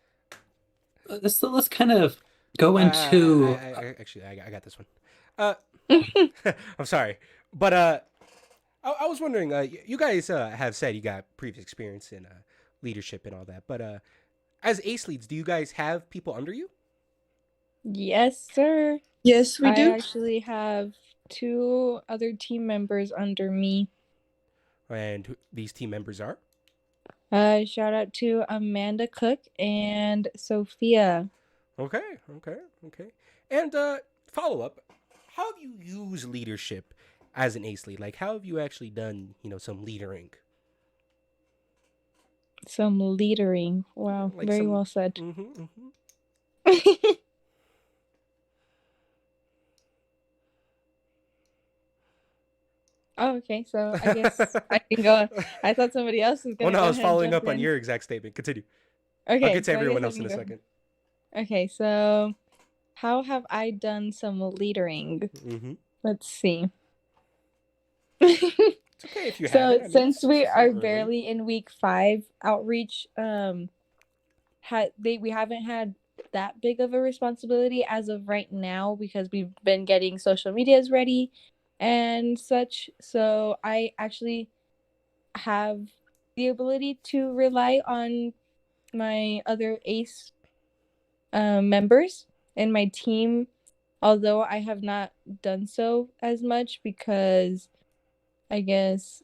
Let's kind of go into. I got this one. I'm sorry, but I was wondering. You guys have said you got previous experience in leadership and all that, but as ACE leads, do you guys have people under you? Yes, sir. Yes, we do. I actually have 2 other team members under me. And these team members are? Shout out to Amanda Cook and Sophia. Okay. And follow up, how have you used leadership as an ACE lead? Like, how have you actually done, some leadering? Some leadering. Wow, Like very well said. Oh, okay. So I guess I can go. I thought somebody else was going to. Well, no, I was following up on your exact statement. Continue. Okay. I'll get to so everyone else in a second. Okay, so how have I done some leadering? Mm-hmm. Let's see. It's okay if you So haven't. I mean, since we it's are not early. barely in week 5, outreach we haven't had that big of a responsibility as of right now because we've been getting social medias ready and such. So I actually have the ability to rely on my other ACE members and my team, although I have not done so as much because I guess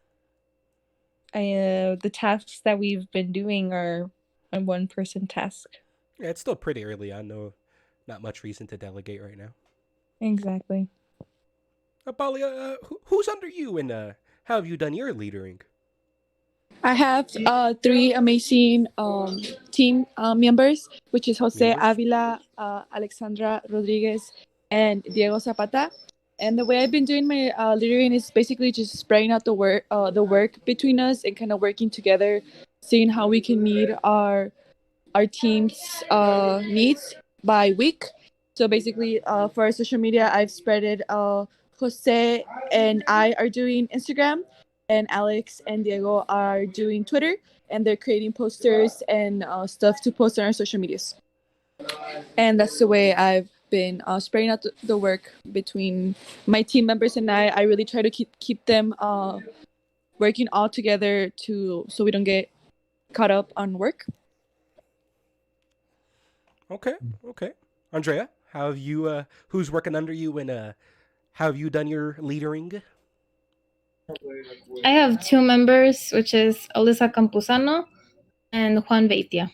the tasks that we've been doing are a one person task. Yeah, it's still pretty early. I know not much reason to delegate right now. Exactly. Balia, who's under you, and how have you done your leadering? I have 3 amazing team members, which is Jose Members? Avila, Alexandra Rodriguez, and Diego Zapata. And the way I've been doing my leadering is basically just spreading out the work between us and kind of working together, seeing how we can meet our team's needs by week. So basically, for our social media, I've spread it. Jose and I are doing Instagram, and Alex and Diego are doing Twitter, and they're creating posters and stuff to post on our social medias. And that's the way I've been spreading out the work between my team members and I. I really try to keep them working all together so we don't get caught up on work. Okay. Andrea, how have you? Who's working under you, and how have you done your leadering? I have 2 members, which is Alyssa Campuzano and Juan Veitia.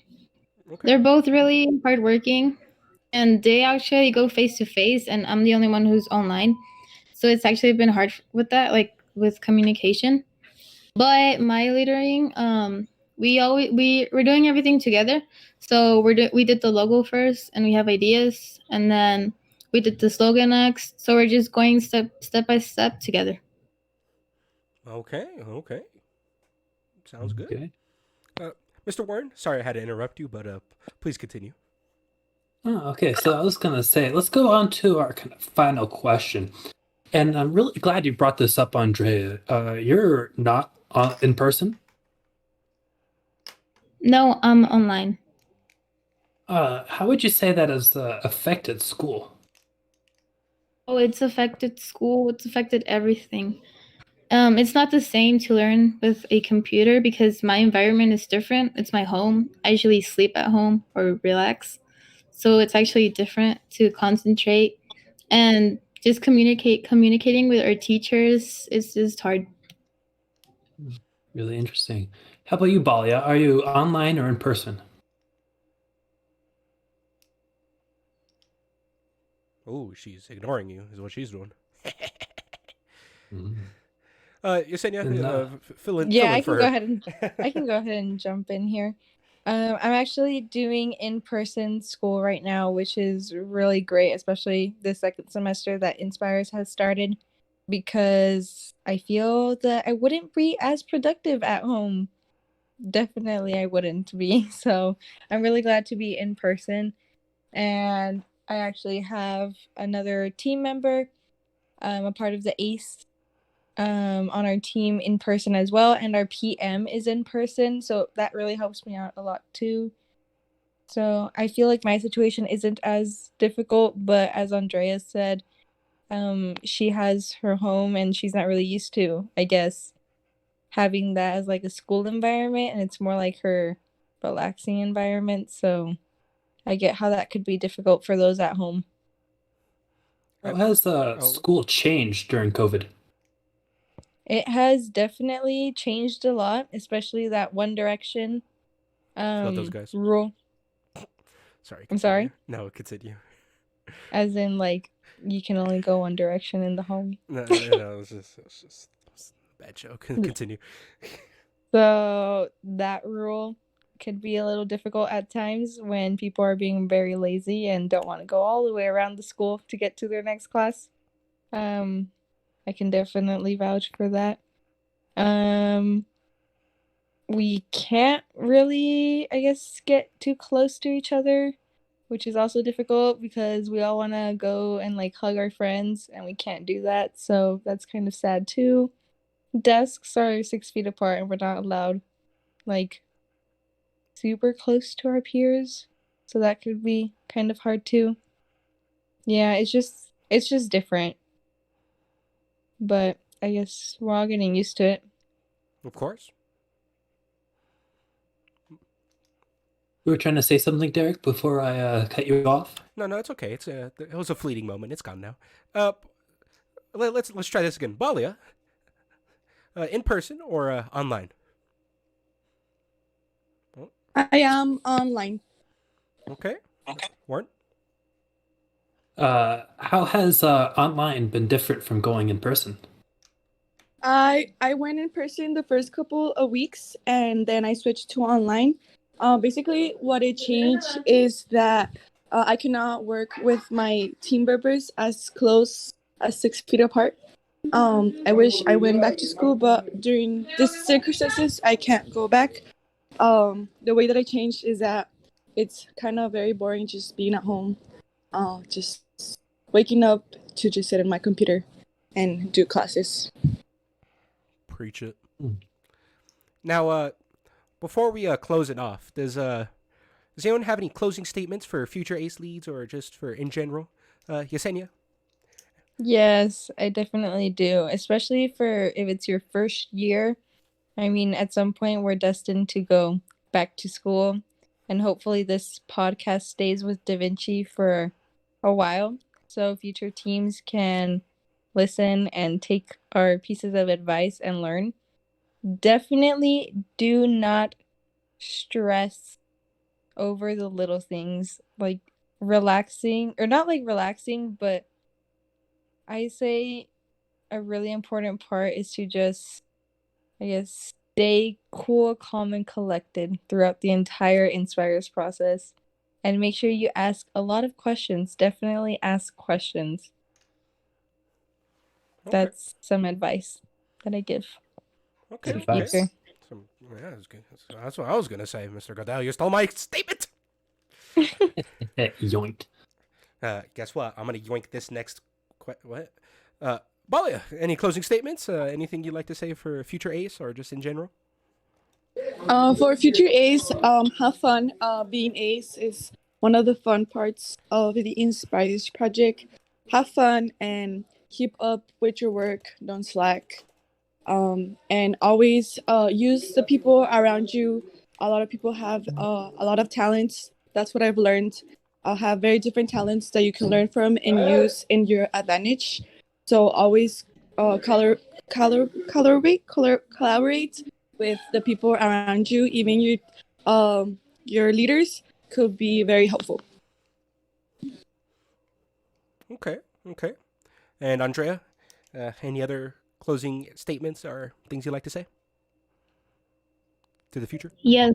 Okay. They're both really hardworking, and they actually go face to face, and I'm the only one who's online. So it's actually been hard with that, like with communication. But my leadering, we're doing everything together. So we did the logo first, and we have ideas, and then we did the slogan next. So we're just going step by step together. Okay. Sounds good. Okay. Mr. Warren, sorry I had to interrupt you, but please continue. Oh, okay. So I was gonna say, let's go on to our kind of final question. And I'm really glad you brought this up, Andrea. You're not in person. No, I'm online. How would you say that has affected school? Oh, it's affected school. It's affected everything. It's not the same to learn with a computer because my environment is different. It's my home. I usually sleep at home or relax. So it's actually different to concentrate and just communicating with our teachers is just hard. Really interesting. How about you, Balia? Are you online or in person? Oh, she's ignoring you, is what she's doing. Mhm. Yesenia, And, fill in I for can go her. ahead and I can go ahead and jump in here. I'm actually doing in-person school right now, which is really great, especially the second semester that InSPIREs has started, because I feel that I wouldn't be as productive at home. Definitely, I wouldn't be. So I'm really glad to be in person, and I actually have another team member, a part of the ACE on our team in person as well, and our PM is in person, so that really helps me out a lot too. So I feel like my situation isn't as difficult, but as Andrea said, she has her home and she's not really used to, I guess, having that as like a school environment, and it's more like her relaxing environment. So I get how that could be difficult for those at home. how has school changed during COVID? It has definitely changed a lot, especially that One Direction Love those guys. rule. Sorry. I'm sorry? No, continue. As in, like, you can only go one direction in the home. No, it was just a bad joke. Continue. So that rule could be a little difficult at times when people are being very lazy and don't want to go all the way around the school to get to their next class. I can definitely vouch for that. We can't really, I guess, get too close to each other which is also difficult because we all want to go and like hug our friends and we can't do that. So that's kind of sad too. Desks are 6 feet apart and we're not allowed like super close to our peers. So that could be kind of hard too. Yeah, it's just different. But I guess we're all getting used to it. Of course. You were trying to say something, Derek, before I cut you off? No, it's okay. It was a fleeting moment. It's gone now. Let's try this again. Balia, in person or online? I am online. Okay. Warren? How has online been different from going in person? I went in person the first couple of weeks and then I switched to online. Basically, what it changed is that I cannot work with my team members as close as 6 feet apart. I wish I went back to school, but during these circumstances, I can't go back. The way that I changed is that it's kind of very boring just being at home, just waking up to just sit in my computer and do classes. Preach it. Now, before we close it off, does anyone have any closing statements for future ACE leads or just for in general? Yesenia? Yes, I definitely do, especially for if it's your first year. I mean, at some point, we're destined to go back to school, and hopefully, this podcast stays with Da Vinci for a while, so future teams can listen and take our pieces of advice and learn. Definitely do not stress over the little things, like relaxing, or not like relaxing, but I say a really important part is to just, I guess, stay cool, calm, and collected throughout the entire Inspires process. And make sure you ask a lot of questions. Definitely ask questions. Okay. That's some advice that I give. Okay. Good advice. Okay. Yeah, that's good. That's what I was going to say, Mr. Goodell. You stole my statement. Yoink. Guess what? I'm going to yoink this next... what? Balia, any closing statements? Anything you'd like to say for future ACE or just in general? For future Ace, have fun. Being Ace is one of the fun parts of the InSPREing project. Have fun and keep up with your work. Don't slack. And always use the people around you. A lot of people have a lot of talents. That's what I've learned. I'll have very different talents that you can learn from and use in your advantage. So always collaborate with the people around you. Even your leaders could be very helpful. Okay. And Andrea, any other closing statements or things you'd like to say to the future? Yes.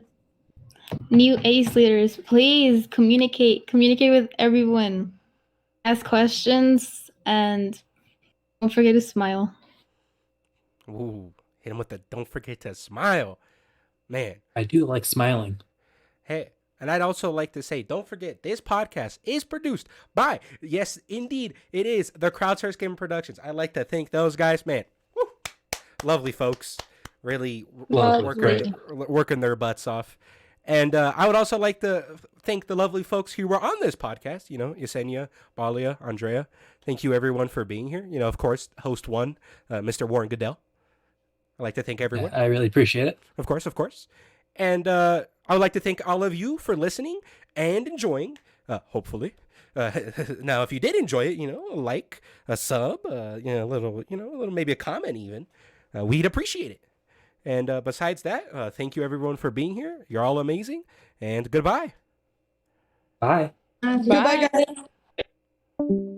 New ACE leaders, please communicate with everyone. Ask questions and don't forget to smile. Ooh, hit him with the don't forget to smile. Man. I do like smiling. Hey, and I'd also like to say, don't forget, this podcast is produced by, yes, indeed, it is the Crowdsource Gaming Productions. I'd like to thank those guys, man. Woo, lovely folks. Really working their butts off. And I would also like to thank the lovely folks who were on this podcast. You know, Yesenia, Balia, Andrea. Thank you, everyone, for being here. You know, of course, host one, Mr. Warren Goodell. I'd like to thank everyone. I really appreciate it. Of course. And I would like to thank all of you for listening and enjoying, hopefully. Now, if you did enjoy it, you know, a like, a sub, a little, maybe a comment even, we'd appreciate it. And besides that, thank you everyone for being here. You're all amazing. And goodbye. Bye. Goodbye, guys.